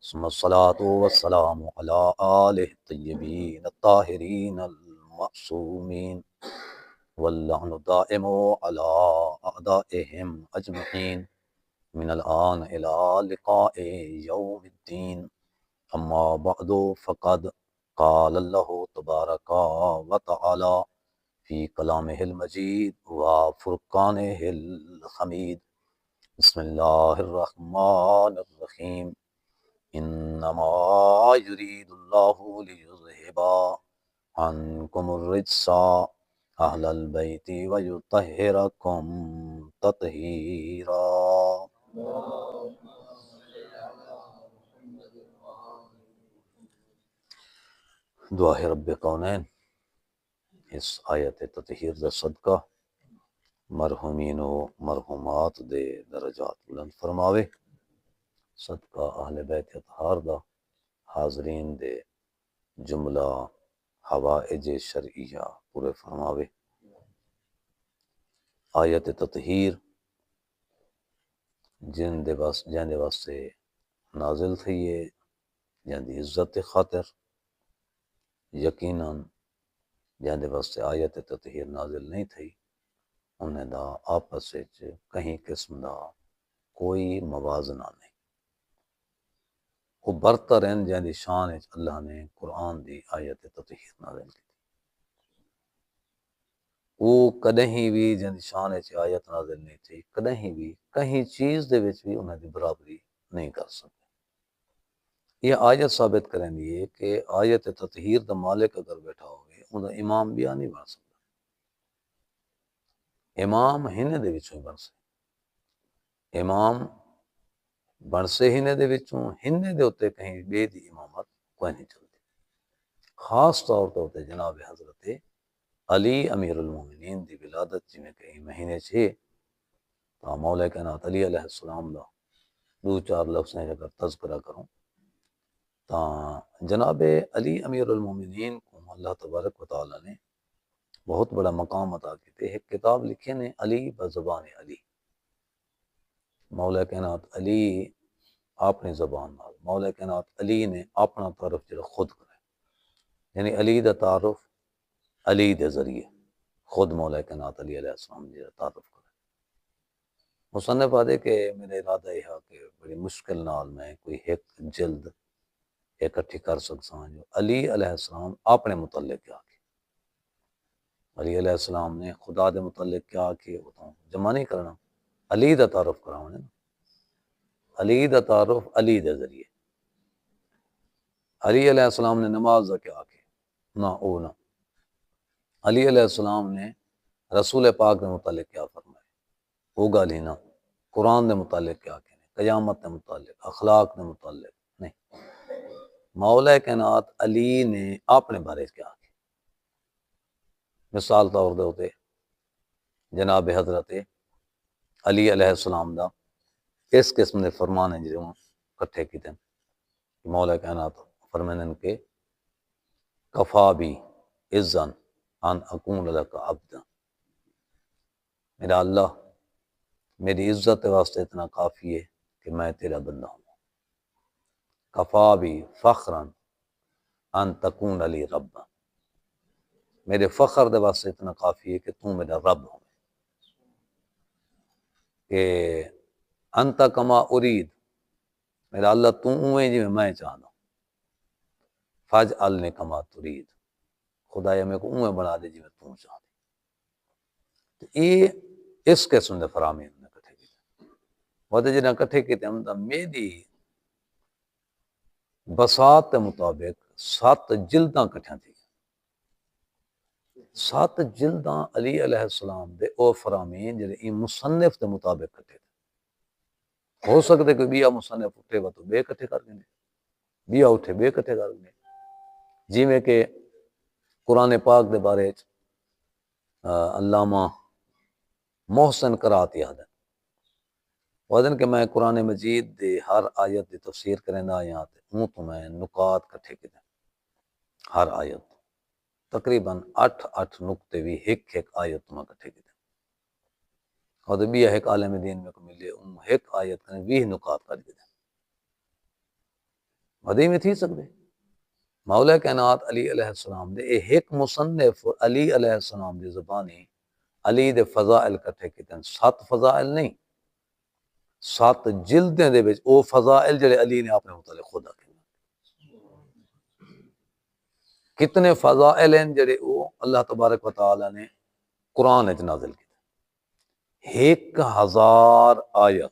ثم الصلاة والسلام على آله الطيبين الطاهرين المعصومين واللعن الدائم على أعدائهم أجمعين من الآن إلى لقاء يوم الدين. أما بعد فقد قال الله تبارك وتعالى في كلامه المجيد وفرقانه الحميد. بسم الله الرحمن الرحيم. إنما يريد الله ليذهب عنكم الرجس أهل البيت ويطهركم تطهيرا. دعا ہے رب کونین اس آیت تطہیر دا صدقہ مرحومین و مرحومات دے درجات بلند فرماوے، صدقہ اہل بیت اطہار دا حاضرین دے جملہ حوائج شرعیہ پورے فرماوے۔ آیت تطہیر جن دے واسطے نازل تھی ہے جن دی عزت خاطر، یقیناً جن دے واسطے آیت تطہیر نازل نہیں تھی انہیں دا آپس وچ کہیں قسم دا کوئی موازنہ نہیں۔ وہ برتر ہیں جن دی شان وچ اللہ نے قرآن دی آیت تطہیر نازل کی۔ وہ کدہیں بھی جن دی شان وچ آیت نازل نہیں تھی، کدہیں بھی کہیں چیز دے وچ بھی انہیں دی برابری نہیں کر سکتے۔ یہ آیت ثابت کریں دی ہے کہ آیت تطہیر دا مالک اگر بیٹھا ہوئے انہوں دا امام بیا نہیں بن سکتا۔ امام ہنے دے وچوں ہی بن سکتا، امام بن سے ہنے دے وچوں، ہنے دے ہوتے کہیں بے دی امامت کوئی نہیں چلتی۔ خاص طور تے جناب حضرت علی امیر المومنین دی ولادت جی میں کہیں مہینے چھے تا مولا کائنات علی علیہ السلام دا دو چار لفظ ہیں اگر تذکرہ کروں تا جناب علی امیر المومنین کو اللہ تبارک و تعالی نے بہت بڑا مقام عطا کیتے۔ ایک کتاب لکھے نے علی بزبان علی، مولا کائنات علی اپنی زبان نال، مولا کائنات علی نے اپنا تعارف جڑا خود کرے، یعنی علی دا تعارف علی دے ذریعے خود مولا کائنات علی علیہ السلام جڑا تعارف کرے۔ مصنف آدھے کہ میرا ارادہ یہ ہے کہ بڑی مشکل نال میں کوئی ایک جلد اکٹھی کر سکتا ہوں جو علی علیہ السلام اپنے متعلق کیا کہ علی علیہ السلام نے خدا دے متعلق کیا کہ وہ تو جمع نہیں کرنا، علی دا تعارف کراؤں نا، علی دا تعارف علی دے ذریعے۔ علی علیہ السلام نے نماز دا کیا کہ نہ او نہ، علی علیہ السلام نے رسول پاک دے متعلق کیا فرمائے وہ گل ہی نہ، قرآن دے متعلق کیا کہنے، قیامت دے متعلق، اخلاق دے متعلق نہیں۔ مولا کائنات علی نے اپنے بارے کیا کہ مثال طور دے ہوتے جناب حضرت علی علیہ السلام دا اس قسم دے فرمان ہیں جو کٹھے کیتے ہیں۔ مولا کائنات فرمانن کے کفا بھی عزن ان اکون لک عبدا، میرا اللہ میری عزت واسطے اتنا کافی ہے کہ میں تیرا بندہ ہوں۔ کفا بھی فخرا ان تکون علی ربا، میرے فخر دے واسطے اتنا کافی ہے کہ تو میرا رب ہوں، کہ انت کما ارید، میرا اللہ تو اویں جی میں چاہتا ہوں، فاجعلنی کما ترید، خدایا میں کو اویں بنا دے جی میں تو چاہتا ہوں۔ یہ اس قسم دے فرامین نے کٹھے کیتے، وہ جنہیں کٹھے کیتے ہم دا میری بساط کے مطابق 7 جلداں کٹھیاں تھی، 7 جلداں علی علیہ السلام دے او فرامین جڑے این مصنف دے مطابق کٹھے تھے۔ ہو سکتے کہ بیا مصنف اٹھے وہ تو بے کٹھے کر گئے، بیا اٹھے بے کٹھے کر گئے، جی میں کہ قرآن پاک دے بارے علامہ محسن قرات یاد ہے وزن کہ میں قرآن مجید دے ہر آیت دی تفسیر کریں دا آیات ہوں تو میں نکات کٹھے کی دیں، ہر آیت تقریباً 8 نکتے بھی ایک آیت تو میں کٹھے کی دیں، اور بھی ایک عالم دین میں کو ملے ایک آیت کریں 20 نکات کر دی دیں۔ ودی میں تھی سکتے مولا کائنات علی علیہ السلام دے ایک مصنف علی علیہ السلام دی زبانی علی دے فضائل کٹھے کیتے ہیں 7 فضائل نہیں 7 جلدیں دے وچ او فضائل جڑے علی نے اپنے متعلق خود آکھے کتنے فضائل ہیں جڑے او اللہ تبارک و تعالی نے قرآن وچ نازل کیتے 1000 آیت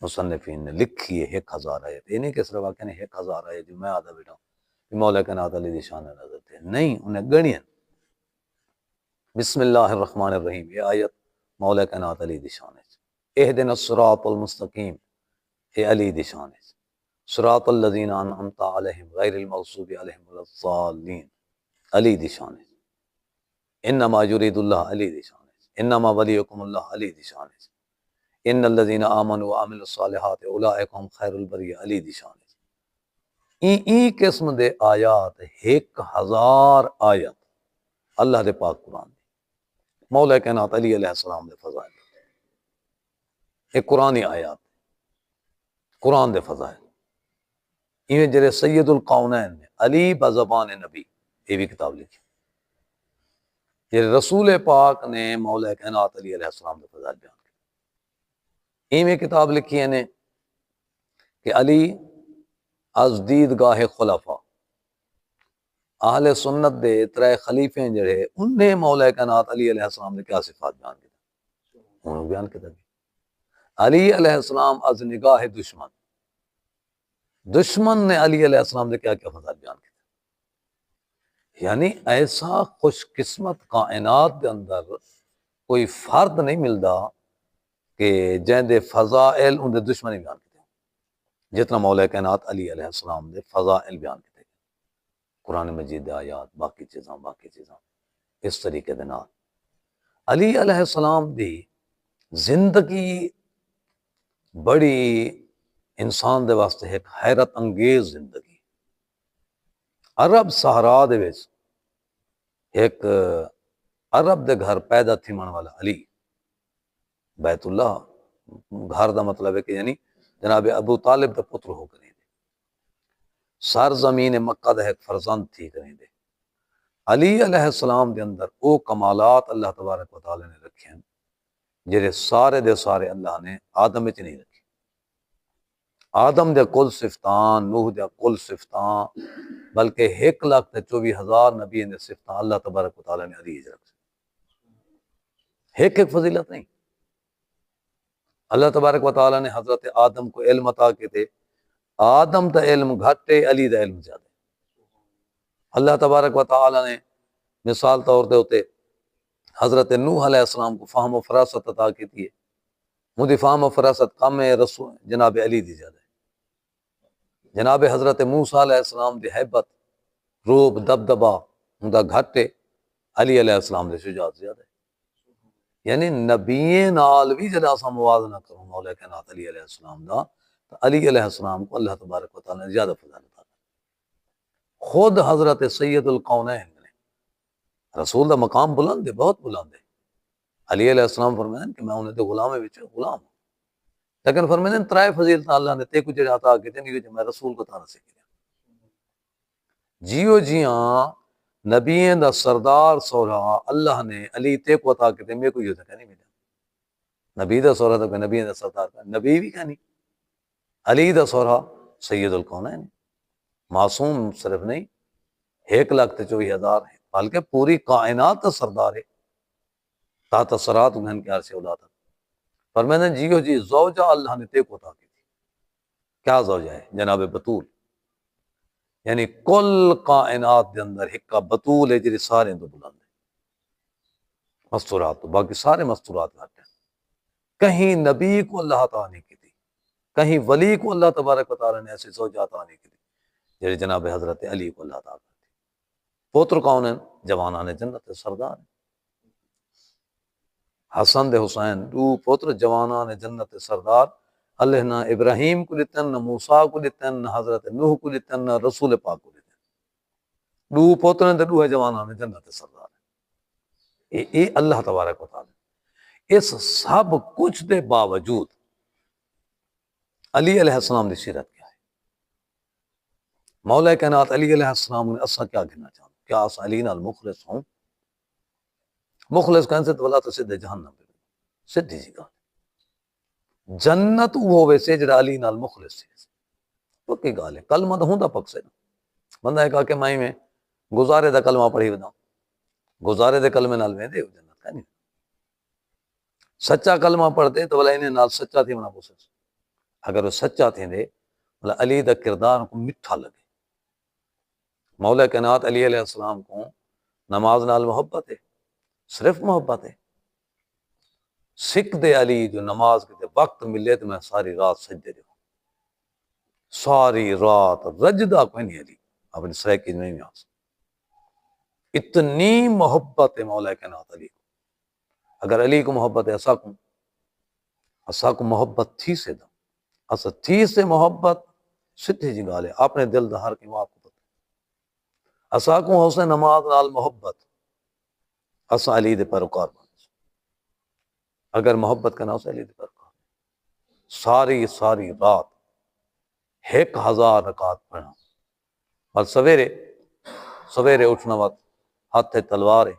مصنفین نے لکھی ہے 1000 آیت یہ نہیں کہ صرف واقعہ نے 1000 آیت جو میں آدھا بیٹا ہوں کہ مولا کائنات علی دی شان نظر تھے نہیں انہیں گنی ہیں بسم اللہ الرحمن الرحیم یہ آیت مولا کائنات علی دی شان ہے اہدنا الصراط المستقیم یہ علی دی شان ہے صراط الذین انعمت علیہم غیر المغضوب علیہم ولا الضالین علی دی شان ہے انما یرید اللہ علی دی شان ہے انما ولیکم اللہ علی دی شان ہے ان الذین آمنوا وعملوا الصالحات اولئک هم خیر البریہ علی دی شان ہے ای قسم دے آیات 1000 آیت اللہ دے پاک قرآن دی مولا کائنات علی علیہ السلام دے فضائل ایک قرآنی آیات قرآن دے فضائل ایویں جڑے سید القونین نے علی بزبان نبی یہ بھی کتاب لکھی یہ رسول پاک نے مولا کائنات علی علیہ السلام دے فضائل بیان کی ایویں کتاب لکھی ہے نے کہ علی از دیدگاہ خلفاء اہل سنت دے 3 خلیفے جڑے انہیں مولا کائنات علی علیہ السلام نے کیا صفات بیان کی انہوں بیان کیا علی علیہ السلام از نگاہ دشمن نے علی علیہ السلام نے کیا کیا فضائل بیان کیا یعنی ایسا خوش قسمت کائنات دے اندر کوئی فرد نہیں ملدا کہ جن دے فضائل ان دے دشمن بیان کیتے جتنا مولا کائنات علی علیہ السلام دے فضائل بیان کیتے قرآن مجید دے آیات باقی چیزاں اس طریقے دے نال علی علیہ السلام دی زندگی بڑی انسان دے واسطے ایک حیرت انگیز زندگی عرب صحرا دے وچ ایک عرب دے گھر پیدا تھیمن والا علی بیت اللہ گھر دا مطلب ہے کہ یعنی جناب ابو طالب دا پتر ہو کریں دے سرزمین مکہ دا ایک فرزند تھی کریں دے علی علیہ السلام دے اندر او کمالات اللہ تبارک و تعالی نے رکھے ہیں جڑے سارے دے سارے اللہ نے آدم وچ نہیں رکھے آدم دے کل صفتان نوح دے کل صفتان بلکہ 1,24,000 نبی دے صفتان اللہ تبارک و تعالی نے علی وچ رکھے ایک فضیلت نہیں اللہ تبارک و تعالی نے حضرت آدم کو علم عطا کیتے آدم دا علم گھٹے علی دا علم زیادہ اللہ تبارک و تعالی نے مثال طور دے ہوتے حضرت نوح علیہ السلام کو فہم و فراست عطا کیتی ہے مجھے فہم و فراست کم ہے رسول جناب علی دی زیادہ ہے جناب حضرت موسیٰ علیہ السلام دی حیبت روب دبدبا ہوندا گھٹے علی علیہ السلام دے شجاعت زیادہ ہے یعنی نبییں نال بھی جب اساں موازنہ کروں مولا کائنات علی علیہ السلام دا تو علی علیہ السلام کو اللہ تبارک و تعالی نے زیادہ فضل عطا خود حضرت سید القونین نے رسول دا مقام بلند ہے بہت بلند ہے علی علیہ السلام فرمائیں کہ میں انہیں دے غلام غلام ہوں لیکن فرمائیں 3 فضیلت اللہ نے تے کو جڑے عطا کیتے ہیں کہ میں رسول کو تعالی سے کیا جیو جیاں نبیین دا سردار سورا اللہ نے علی تے کو عطا کیتے میں کو یہ تھا نہیں ملا نبی دا سورا تو نبی دا سردار نبی بھی کہنی علی دا سورا سید القونین معصوم صرف نہیں 1,24,000 ہے بلکہ پوری کائنات کا سردار ہے تحت صراط انہن کے عرصے اولاد فرمائیں جیو جی زوجہ اللہ نے تے کو عطا کی تھی کیا زوجہ ہے جناب بطول یعنی کل کائنات دے اندر ہکا بطول ہے جی سارے تو بلند ہے مستورات تو باقی سارے مستورات گھٹ ہیں کہیں نبی کو اللہ تعالیٰ نے کی تھی کہیں ولی کو اللہ تبارک و تعالیٰ نے ایسے زوجہ عطا نہیں کی تھی جی جناب حضرت علی کو اللہ تعالیٰ کی پوتر کون ہیں جوانان جنت سردار ہیں حسن دے حسین 2 پوتر جوانان جنت سردار اللہ نہ ابراہیم کو لتن نہ موسیٰ کو لتن نہ حضرت نوح کو لتن نہ رسول پاک کو لتن 2 پوتر ہیں 2 جوانان جنت سردار ہیں یہ اللہ تبارک و تعالی اس سب کچھ دے باوجود علی علیہ السلام دی سیرت کیا ہے مولا کائنات علی علیہ السلام نے اسا کیا کہنا چاہوں کیا اسا علی نال مخلص ہوں مخلص کہنے سے تو اللہ تو سدھے جہنم پہ سدھی جی گال جنت وہ ویسے جڑا علی نال مخلص تھی پکی گال ہے کلمہ تو ہوندا پک سے بندہ ایک آکے مائی میں گزارے دا کلمہ پڑھی ودا گزارے دے کلمے نال ویندے ہو جنت کا نہیں سچا کلمہ پڑھتے تو بلا انہیں نال سچا تھی منا پوسے اگر وہ سچا تھے دے بلا علی دا کردار کو مٹھا لگے مولا کائنات علی علیہ السلام کو نماز نال محبت ہے صرف محبت ہے سکھ دے علی جو نماز کے وقت ملے تو میں ساری رات سجدے دے ساری رات رجدہ کوئی نہیں علی اپنی سرائکی نہیں آسا اتنی محبت ہے مولا کائنات علی کو اگر علی کو محبت ہے اسا کو محبت تھی سے دا اسا تھی سے محبت سدھی جی گال ہے اپنے دل دا ہر کی ماں کو پتہ اسا کو حسن نماز نال محبت اسا علی دے پیروکار بن اگر محبت کرنا اسا علی دے پیروکار ساری ساری رات 1000 رکعت پڑھنا اور سویرے اٹھنا وقت ہاتھ تلوار ہے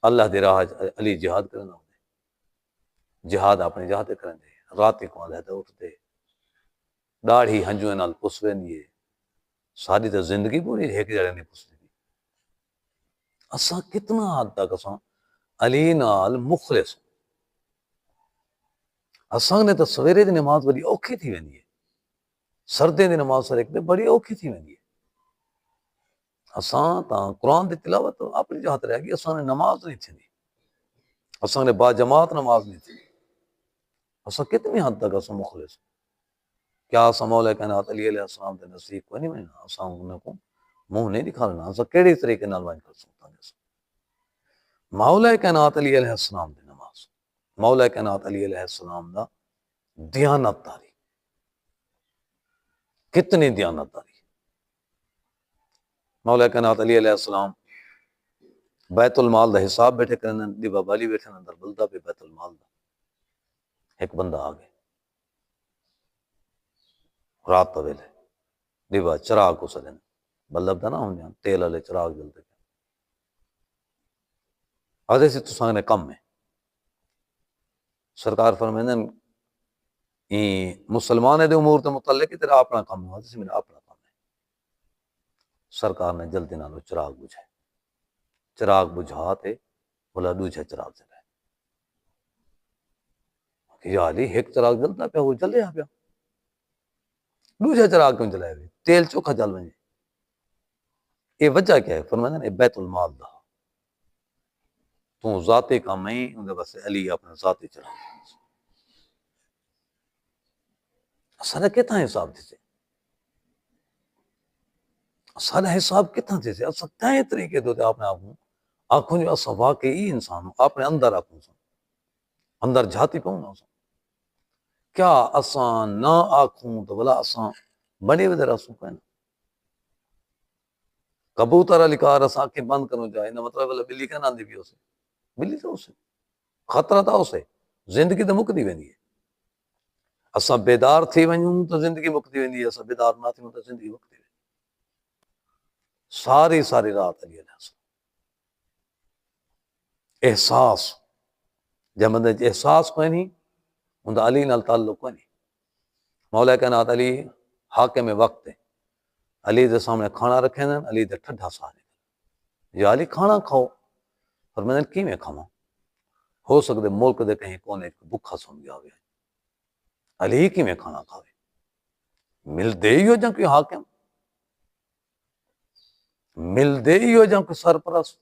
اللہ دی راہ علی جہاد کرنا ہوندے جہاد اپنے جہاد کریں دے رات کو علیحدہ اٹھ دے داڑھی ہنجویں نال پس ویندی ہے ساری تو زندگی پوری ایک جڑے نہیں پس ویندی اساں کتنا حد تک اساں علی نال مخلص اساں نے تو سویرے دی نماز بڑی اوکھی تھی ویندی ہے سردے دی نماز سر ایک دے بڑی اوکھی تھی ویندی ہے اساں تا قرآن دی تلاوت اپنی جہت رہ گئی اساں نے نماز نہیں تھی اساں نے با جماعت نماز نہیں تھی اساں کتنی حد تک اساں مخلص کیا اساں مولا کائنات علی علیہ السلام دے نزدیک کو نہیں ملنا اساں انہوں کو منہ نہیں دکھانا اساں کیڑی طریقے نال وائن کر سکتا ہے مولا کائنات علی علیہ السلام دی نماز مولا کائنات علی علیہ السلام دا دیانت داری کتنی دیانت داری مولا کائنات علی علیہ السلام بیت المال دا حساب بیٹھے کرنے دیبا بالی بیٹھے اندر بلدہ پہ بیت المال دا ایک بندہ آگے رات تو ویلے دیبا چراغ کو سلیں بلب دا نہ ہوں جان تیل والے چراغ جلتے گئے آدھے سے تو سانگنے کم ہے سرکار فرمائیں مسلمان دے امور تے متعلق ہے تیرا اپنا کام ہوا سے میرا اپنا کام ہے سرکار نے جلدی نالو چراغ بجھائے چراغ بجھاتے بولا دوجہ چراغ جلائے یا علی ایک چراغ جلتا پیا وہ جلے آ پیا دوجہ چراغ کیوں جلائے ہوئے تیل چوکھا جل بنے یہ وجہ کیا ہے فرمائیں نے بیت المال دا تو ذاتی کام نہیں ان بس علی اپنا ذاتی چراغ سارا کتنا حساب دیتے سارا حساب کتنا دیتے اصلا کئے طریقے دوتے اپنے آپ آنکھوں جو اصلا واقعی انسان ہوں اپنے اندر آنکھوں سن اندر جھاتی پہوں نا کیا اساں نہ آنکھوں تو بلا اساں بڑے ودر اسوں کہنا کبوتر علی کار اساں آنکھیں بند کروں جائے نہ مطلب بلا بلی کا ناندی بھی ہو سے بلی تو اسے خطرہ تھا اسے زندگی تو مک دی ویندی ہے اساں بیدار تھی ونجوں تو زندگی مکتی ویندی ہے اساں بیدار نہ تھی تو زندگی مکتی ویندی ساری ساری رات علی علیہ السلام احساس جب بندے احساس کوئی نہیں ان علی نال تعلق کوئی نہیں مولا کائنات علی حاکم وقت ہے علی دے سامنے کھانا رکھے نا علی دے ٹھڈا سارے یا علی کھانا کھاؤ پر میں نے کی میں کھاواں ہو سکتے ملک دے کہیں کونے بکھا سن گیا ہوئے علی کی میں کھانا کھاوے مل دے ہی ہو جاں کوئی حاکم مل دے ہی ہو جاں کوئی سرپرست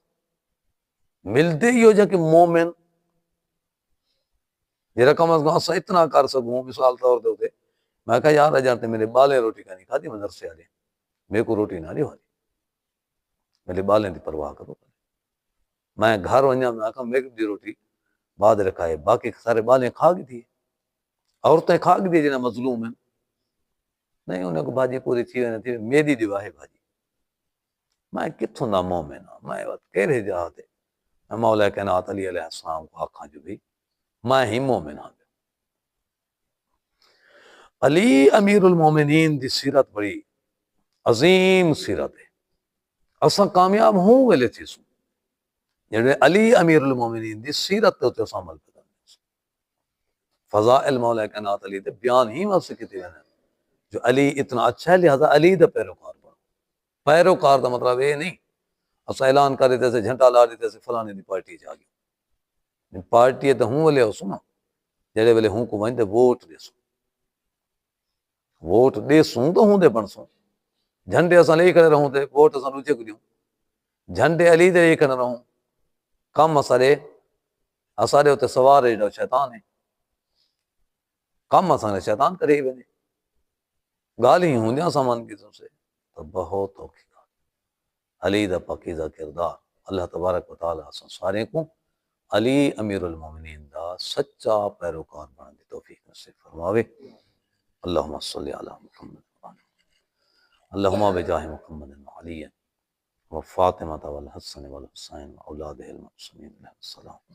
مل دے ہی ہو جاں کہ مومن جیرا کم از کم اسا اتنا کر سکوں مثال طور دے ہوتے میں کہا یار جانتے میرے بالے روٹی کا نہیں کھاتی مدرسے آلے میرے کو روٹی نہ نہیں ہوتی میرے بالیں دی پرواہ کرو میں گھر ونجا میں کہا میرے دی روٹی بعد رکھائے باقی سارے بالیں کھا گئی تھی عورتیں کھا گئی تھی جنہیں مظلوم ہیں نہیں انہیں کو بھاجی پوری تھی ہوئی تھی میری دی واہے بھاجی میں کتھوں دا مومن ہوں میں وقت کہہ جاتے میں مولا کائنات علی علیہ السلام کو آکھاں جو بھی میں ہی مومن ہوں علی امیر المومنین دی سیرت بڑی عظیم سیرت ہے اساں کامیاب ہوں ویلے تھیسوں جڑے علی امیر المومنین دی سیرت تے اساں عمل کریں فضائل مولا کائنات علی دے بیان ہی واسطے کیتے ہیں جو علی اتنا اچھا ہے لہذا علی دا پیروکار بنو پیروکار دا مطلب یہ نہیں اساں اعلان کر دیتے سے جھنڈا لا دیتے سے فلانے دی پارٹی جا گئی پارٹی تے ہوں ویلے ہو نا جڑے ویلے ہوں کو وندے ووٹ دے سوں تو ہوں دے بن سوں جھنڈے اساں لے کر رہوں تے ووٹ اساں دوجے کو دیوں جھنڈے علی دے لے کر رہوں کم اسارے ہوتے سوار ہے جو شیطان ہے کم اساں شیطان کرے ہی بنے گالی ہوں دیاں سامان کی سے تو بہت اوکھی علی دا پاکیزہ کردار اللہ تبارک و تعالی اساں سارے کو علی امیر المومنین دا سچا پیروکار بننے دی توفیق نصیب فرماوے اللہم صلی علی محمد اللہم بجاہ محمد علی و فاطمہ والحسن والحسین واولادہ المعصومین علیہ السلام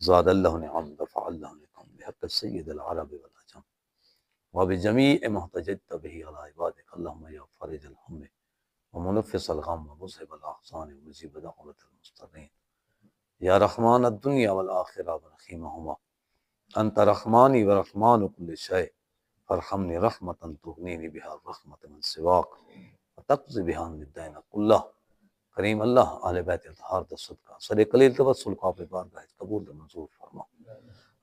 زاد اللہ نعم دفع اللہ لکم بحق سید العرب والعجم وبجمیع محتجت به علی عبادک اللہم یا فرج الہم ومنفس الغم ومذهب الاحزان ومجیب دعوت المضطرین یا رحمان الدنیا والآخرہ ورحیمہما انت رحمانی ورحمان کل شیء فرحمنی رحمتا تغنینی بها رحمت من سواک وتقضی بها من الدین کلہ کریم اللہ اہل بیت اطہار دا صدقہ سر قلیل توسل کو آپ بارگاہ قبول دا منظور فرما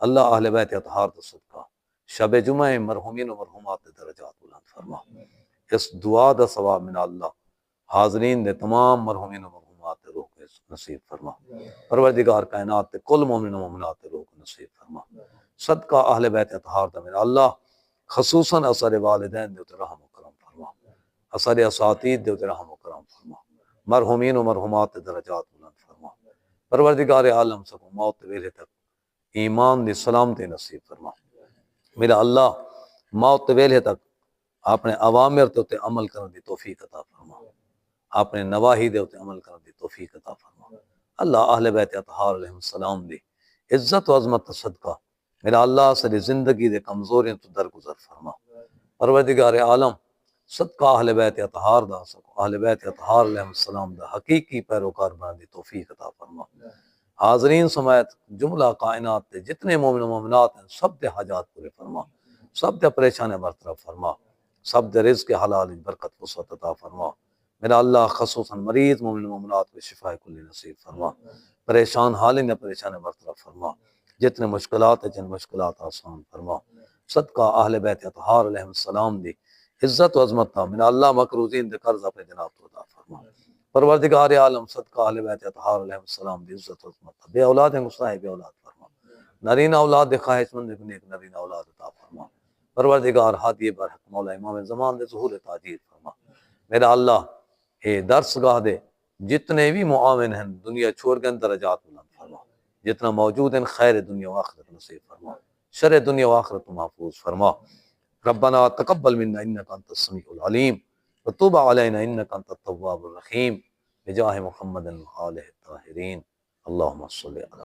اللہ اہل بیت اطہار دا صدقہ شب جمعہ مرحومین و مرحومات درجات بلند فرما اس دعا دا ثواب من اللہ حاضرین دے تمام مرحومین و مرحومات دے روح کو نصیب فرما پروردگار کائنات دے کل مومن و مومنات دے روح کو نصیب فرما صدقہ اہل بیت اطہار دا من اللہ خصوصاً اثر والدین دے رحم و کرم فرما اثر اساتید دے رحم و کرم فرما مرحومین و مرحومات درجات بلند فرما پروردگار عالم سکو موت ویلے تک ایمان دی سلامتی نصیب فرما میرا اللہ موت ویلے تک اپنے اوامر تے عمل کرنے دی توفیق عطا فرما اپنے نواہی دے تے عمل کرنے دی توفیق عطا فرما اللہ اہل بیت اطہار علیہ السلام دی عزت و عظمت کا صدقہ میرا اللہ ساری زندگی دے کمزوریاں تو درگزر فرما پروردگار عالم صدقہ اہل بیت اطہار دا سکو اہل بیت اطہار علیہ السلام دا حقیقی پیروکار بنا دی توفیق عطا فرما حاضرین سمیت جملہ کائنات دے جتنے مومن و مومنات ہیں سب دے حاجات پورے فرما سب دے پریشانے برطرف فرما سب دے رزق حلال برکت وسعت عطا فرما میرا اللہ خصوصاً مریض مومن و مومنات کو شفا کلی نصیب فرما پریشان حالین یا پریشانے برطرف فرما جتنے مشکلات ہیں جن مشکلات آسان فرما صدقہ اہل بیت اطہار علیہ السلام دی عزت و عظمت تا میرا اللہ مقروضین دے قرض اپنے جناب تو عطا فرما پروردگار عالم صدقہ اہل بیت اطہار علیہ السلام دی عزت و عظمت تا بے اولاد ہیں گساہ بے اولاد فرما نرینہ اولاد دے خواہش مند کو نیک نرینہ اولاد عطا فرما پروردگار ہادی برحق مولا امام زمان دے ظہور تاجیر فرما میرا اللہ اے درس گاہ دے جتنے بھی معاون ہیں دنیا چھوڑ کے درجات بلند فرما جتنا موجود ہیں خیر دنیا و آخرت نصیب فرما شر دنیا و آخرت محفوظ فرما ربنا تقبل منا انك انت السميع العليم وتوب علينا انك انت التواب الرحيم بجاه محمد وآله الطاهرين اللهم صل على